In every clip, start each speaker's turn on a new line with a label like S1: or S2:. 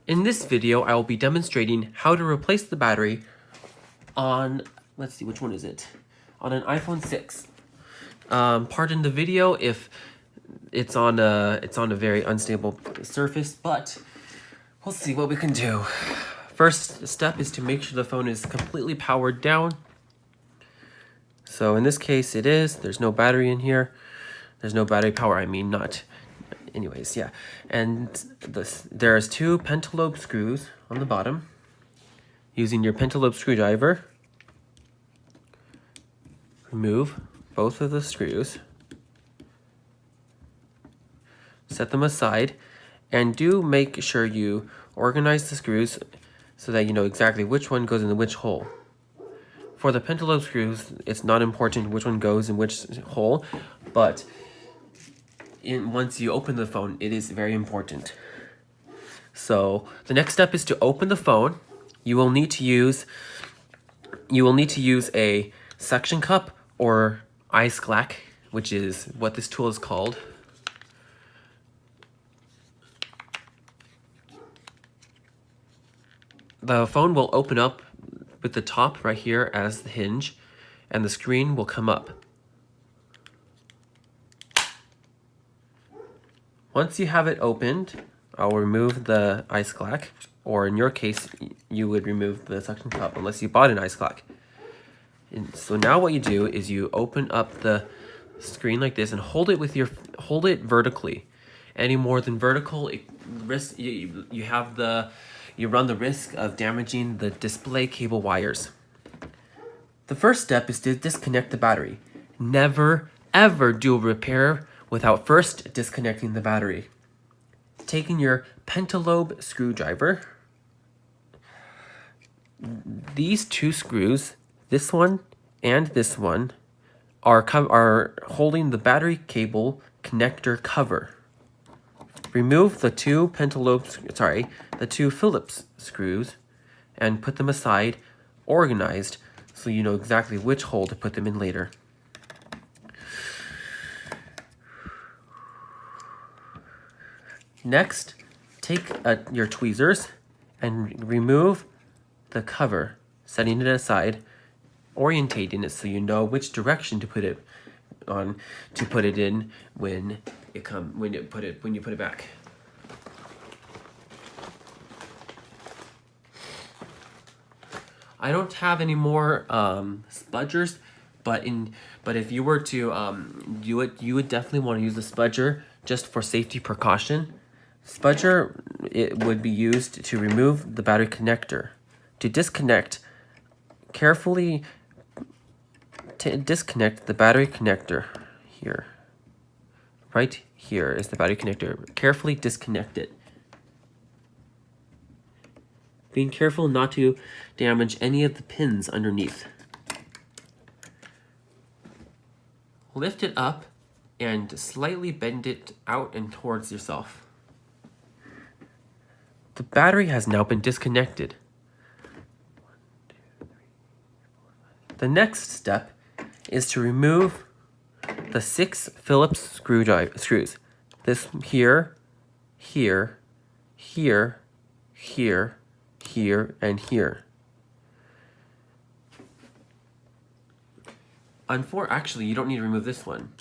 S1: In this video, I will be demonstrating how to replace the battery on, let's see, which one is it? On an iPhone 6. Pardon the video if it's on a very unstable surface, but we'll see what we can do. First step is to make sure the phone is completely powered down. So in this case, it is. There's no battery in here. There's no battery power, I mean, not. Anyways, yeah. And there's two pentalobe screws on the bottom. Using your pentalobe screwdriver, remove both of the screws. Set them aside, and do make sure you organize the screws so that you know exactly which one goes in which hole. For the pentalobe screws, it's not important which one goes in which hole, but once you open the phone, it is very important. So the next step is to open the phone. You will need to use a suction cup or ice glack, which is what this tool is called. The phone will open up with the top right here as the hinge, and the screen will come up. Once you have it opened, I'll remove the ice glack, or in your case, you would remove the suction cup unless you bought an ice glack. And so now what you do is you open up the screen like this and hold it vertically. Any more than vertical, you run the risk of damaging the display cable wires. The first step is to disconnect the battery. Never ever do a repair without first disconnecting the battery. Taking your pentalobe screwdriver, these two screws, this one and this one, are holding the battery cable connector cover. Remove the two Phillips screws and put them aside, organized, so you know exactly which hole to put them in later. Next, take your tweezers and remove the cover, setting it aside, orientating it so you know which direction to put it in when you put it back. I don't have any more spudgers, but if you were to do it, you would definitely want to use a spudger just for safety precaution. Spudger, it would be used to remove the battery connector. To disconnect, carefully disconnect the battery connector here. Right here is the battery connector. Carefully disconnect it. Being careful not to damage any of the pins underneath. Lift it up and slightly bend it out and towards yourself. The battery has now been disconnected. The next step is to remove the 6 Phillips screws. This here, here, here, here, here, and here. Actually, you don't need to remove this one.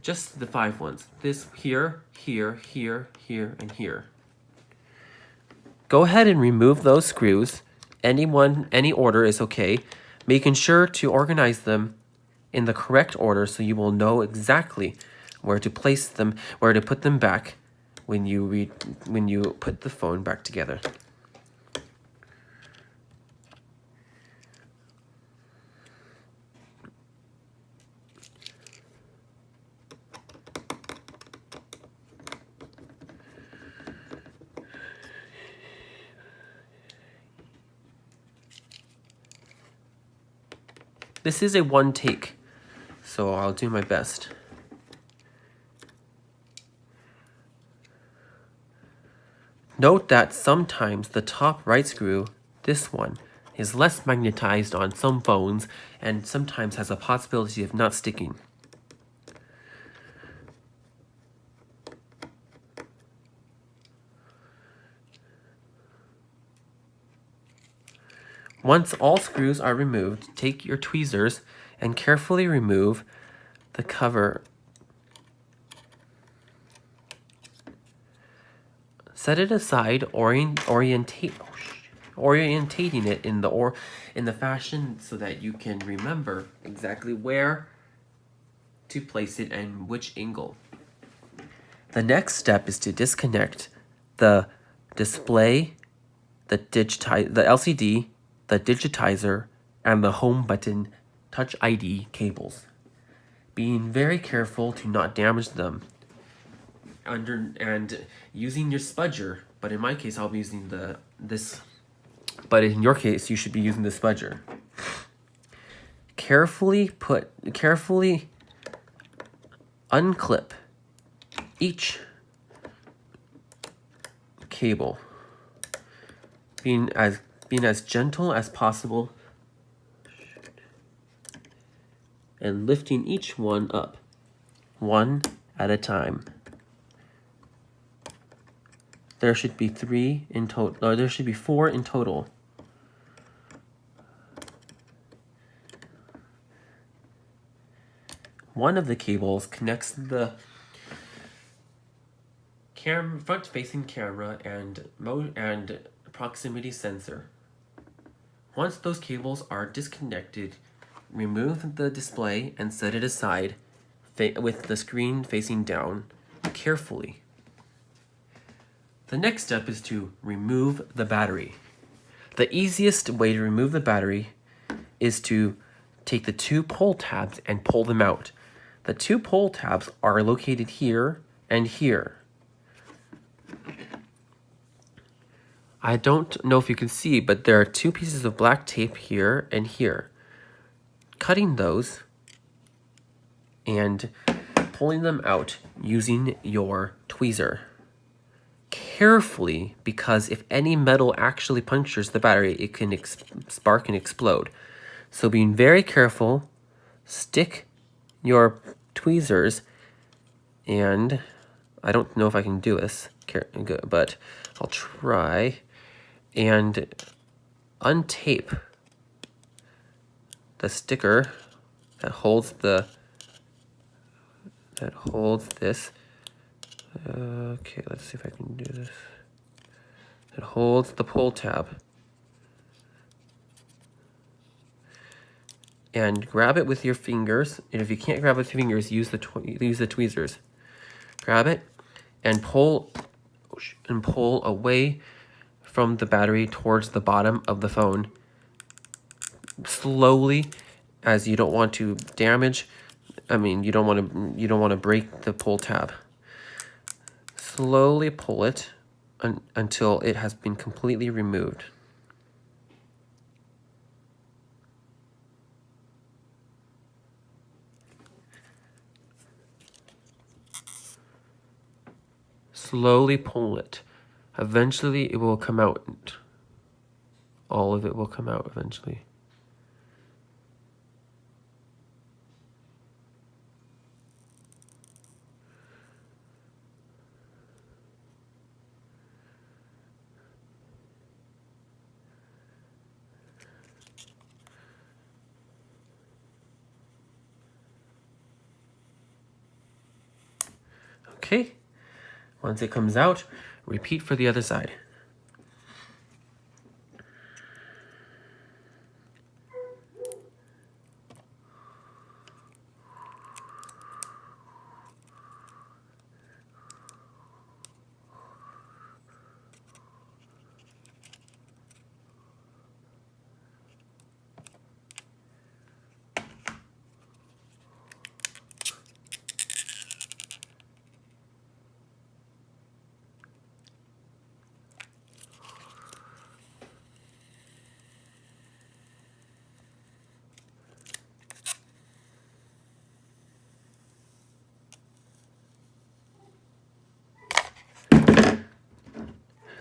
S1: Just the 5 ones. This here, here, here, here, and here. Go ahead and remove those screws. Any order is okay. Making sure to organize them in the correct order so you will know exactly where to place them, where to put them back when you put the phone back together. This is a one take, so I'll do my best. Note that sometimes the top right screw, this one, is less magnetized on some phones and sometimes has a possibility of not sticking. Once all screws are removed, take your tweezers and carefully remove the cover. Set it aside, orientating it in the fashion so that you can remember exactly where to place it and which angle. The next step is to disconnect the display, the LCD, the digitizer, and the home button Touch ID cables. Being very careful to not damage them. And using your spudger, but in my case I'll be using this, but in your case you should be using the spudger. Carefully unclip each cable, being as gentle as possible and lifting each one up one at a time. There should be 3 in total, or there should be 4 in total. One of the cables connects the front-facing camera and proximity sensor. Once those cables are disconnected, remove the display and set it aside with the screen facing down carefully. The next step is to remove the battery. The easiest way to remove the battery is to take the 2 pull tabs and pull them out. The 2 pull tabs are located here and here. I don't know if you can see, but there are 2 pieces of black tape here and here. Cutting those and pulling them out using your tweezer. Carefully, because if any metal actually punctures the battery, it can spark and explode. So being very careful, stick your tweezers, and I don't know if I can do this, but I'll try, and untape the sticker that holds this. Okay, let's see if I can do this. It holds the pull tab. And grab it with your fingers. And if you can't grab it with your fingers, use the tweezers. Grab it and pull away from the battery towards the bottom of the phone. Slowly, as you don't want to damage. You don't want to break the pull tab. Slowly pull it until it has been completely removed. Slowly pull it. Eventually it will come out. All of it will come out eventually. Okay, once it comes out, repeat for the other side.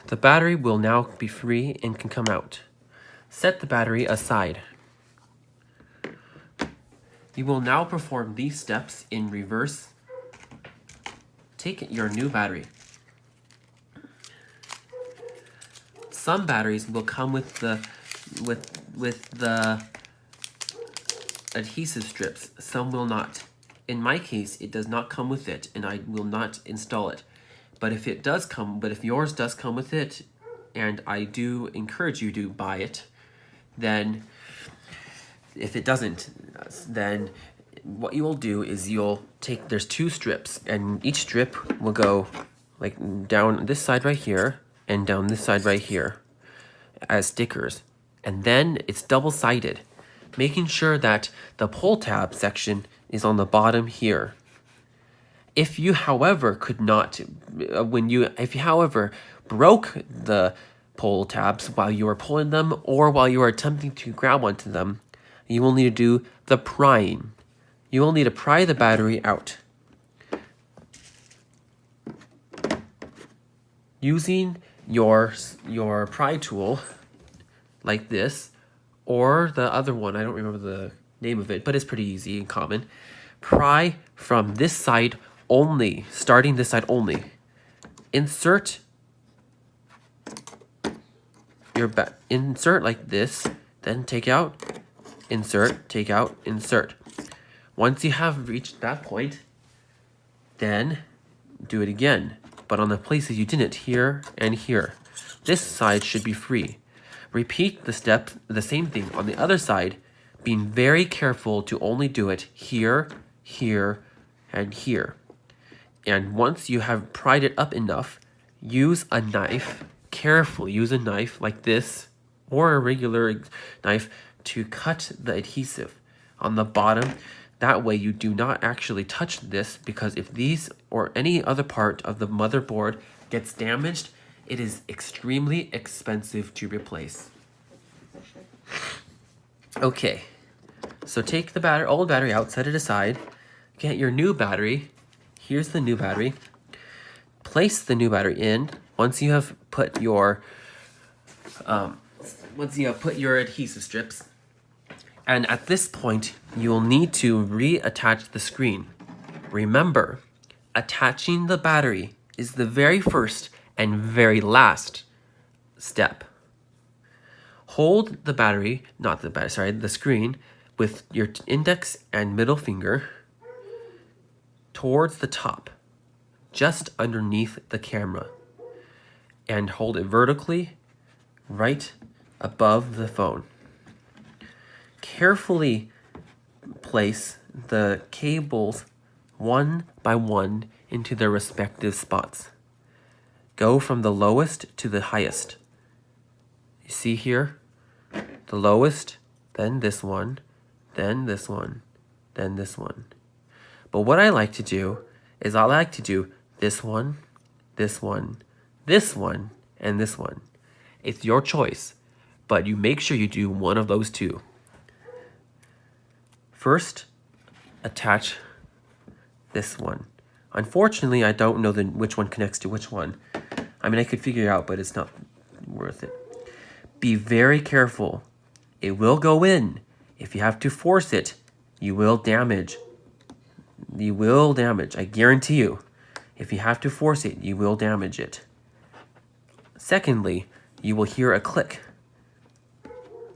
S1: The battery will now be free and can come out. Set the battery aside. You will now perform these steps in reverse. Take your new battery. Some batteries will come with with the adhesive strips, some will not. In my case, it does not come with it, and I will not install it. But if yours does come with it, and I do encourage you to buy it, then if it doesn't, then what you will do is there's 2 strips, and each strip will go like down this side right here and down this side right here as stickers. And then it's double-sided, making sure that the pull tab section is on the bottom here. If you, however, broke the pull tabs while you are pulling them or while you are attempting to grab onto them, you will need to do the prying. You will need to pry the battery out. Using your pry tool, like this, or the other one, I don't remember the name of it, but it's pretty easy and common. Pry from this side only, starting this side only. Insert insert like this, then take out, insert, take out, insert. Once you have reached that point, then do it again, but on the places you didn't, here and here. This side should be free. Repeat the same thing on the other side, being very careful to only do it here, here, and here. And once you have pried it up enough, use a knife, carefully use a knife like this, or a regular knife to cut the adhesive on the bottom. That way you do not actually touch this, because if these or any other part of the motherboard gets damaged, it is extremely expensive to replace. Okay, so take the old battery out, set it aside, get your new battery. Here's the new battery. Place the new battery in once you have put your adhesive strips. And at this point, you will need to reattach the screen. Remember, attaching the battery is the very first and very last step. Hold the battery, the screen, with your index and middle finger towards the top, just underneath the camera, and hold it vertically right above the phone. Carefully place the cables one by one into their respective spots. Go from the lowest to the highest. You see here? The lowest, then this one, then this one, then this one. But what I like to do is I like to do this one, this one, this one, and this one. It's your choice, but you make sure you do one of those 2. First, attach this one. Unfortunately, I don't know which one connects to which one. I mean, I could figure it out, but it's not worth it. Be very careful. It will go in. If you have to force it, you will damage. You will damage, I guarantee you. If you have to force it, you will damage it. Secondly, you will hear a click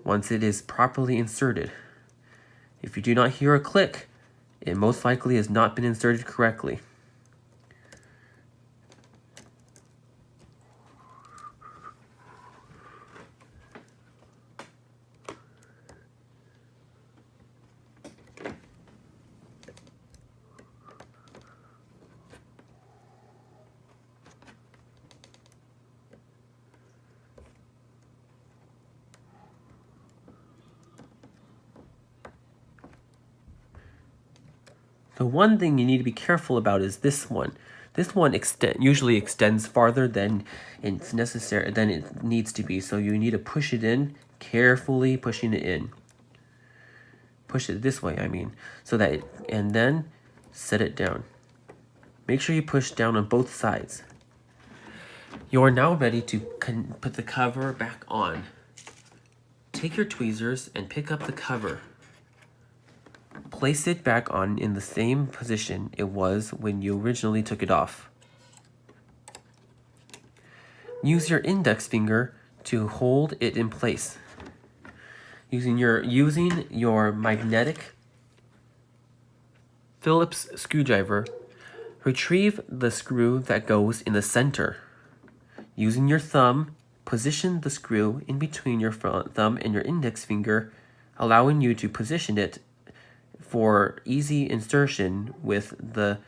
S1: once it is properly inserted. If you do not hear a click, it most likely has not been inserted correctly. The one thing you need to be careful about is this one. This one usually extends farther than it's necessary, than it needs to be. So you need to push it in, carefully pushing it in. Push it this way, I mean, so that and then set it down. Make sure you push down on both sides. You are now ready to put the cover back on. Take your tweezers and pick up the cover. Place it back on in the same position it was when you originally took it off. Use your index finger to hold it in place. Using your magnetic Phillips screwdriver, retrieve the screw that goes in the center. Using your thumb, position the screw in between your thumb and your index finger, allowing you to position it for easy insertion with the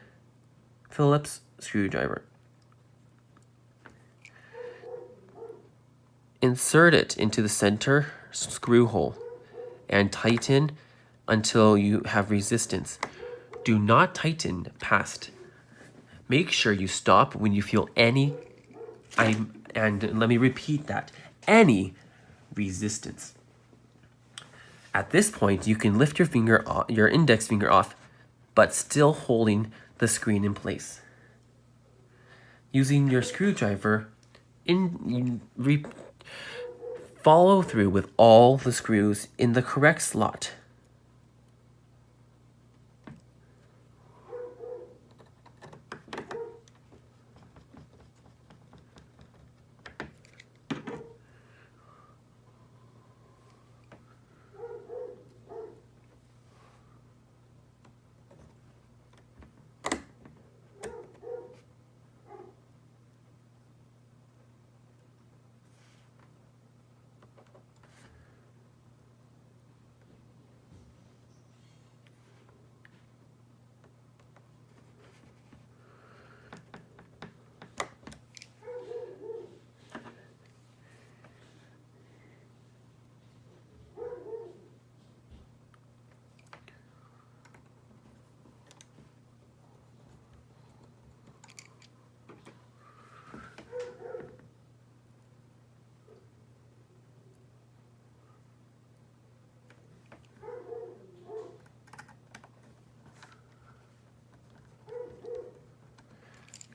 S1: Phillips screwdriver. Insert it into the center screw hole and tighten until you have resistance. Do not tighten past. Make sure you stop when you feel any, and let me repeat that, any resistance. At this point, you can lift your index finger off, but still holding the screen in place. Using your screwdriver, follow through with all the screws in the correct slot.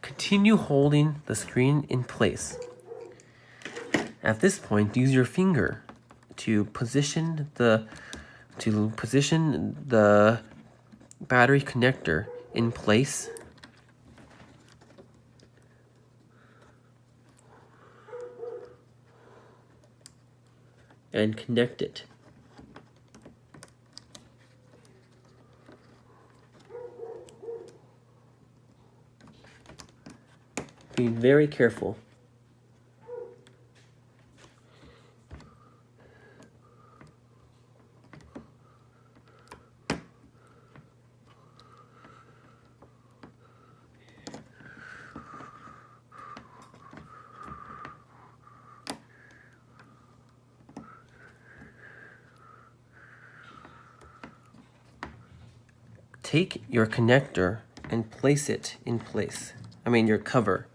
S1: Continue holding the screen in place. At this point, use your finger to position the battery connector in place. And connect it. Be very careful. Take your connector and place it in place. Your cover.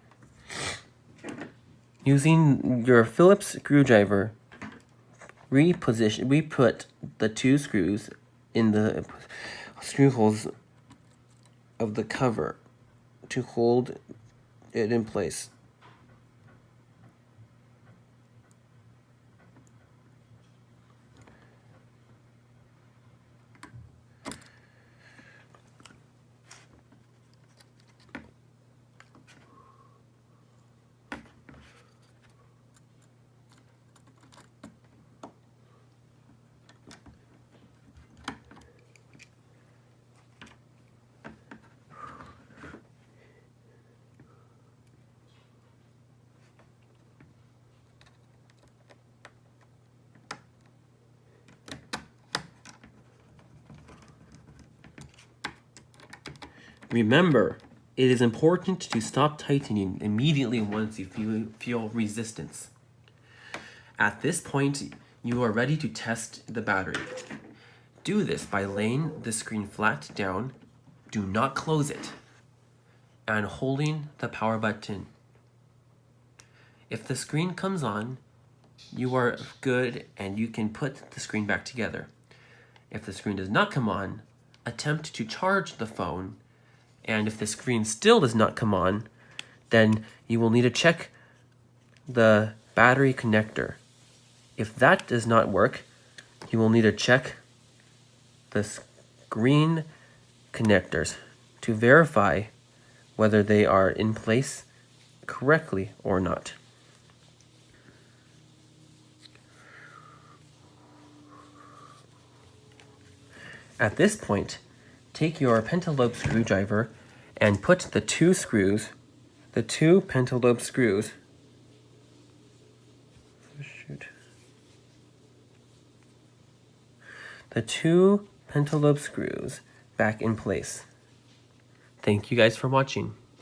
S1: Using your Phillips screwdriver, re-put the two screws in the screw holes of the cover to hold it in place. Remember, it is important to stop tightening immediately once you feel resistance. At this point, you are ready to test the battery. Do this by laying the screen flat down, do not close it, and holding the power button. If the screen comes on, you are good and you can put the screen back together. If the screen does not come on, attempt to charge the phone, and if the screen still does not come on, then you will need to check the battery connector. If that does not work, you will need to check the screen connectors to verify whether they are in place correctly or not. At this point, take your pentalobe screwdriver and put the two pentalobe screws, the two pentalobe screws back in place. Thank you guys for watching.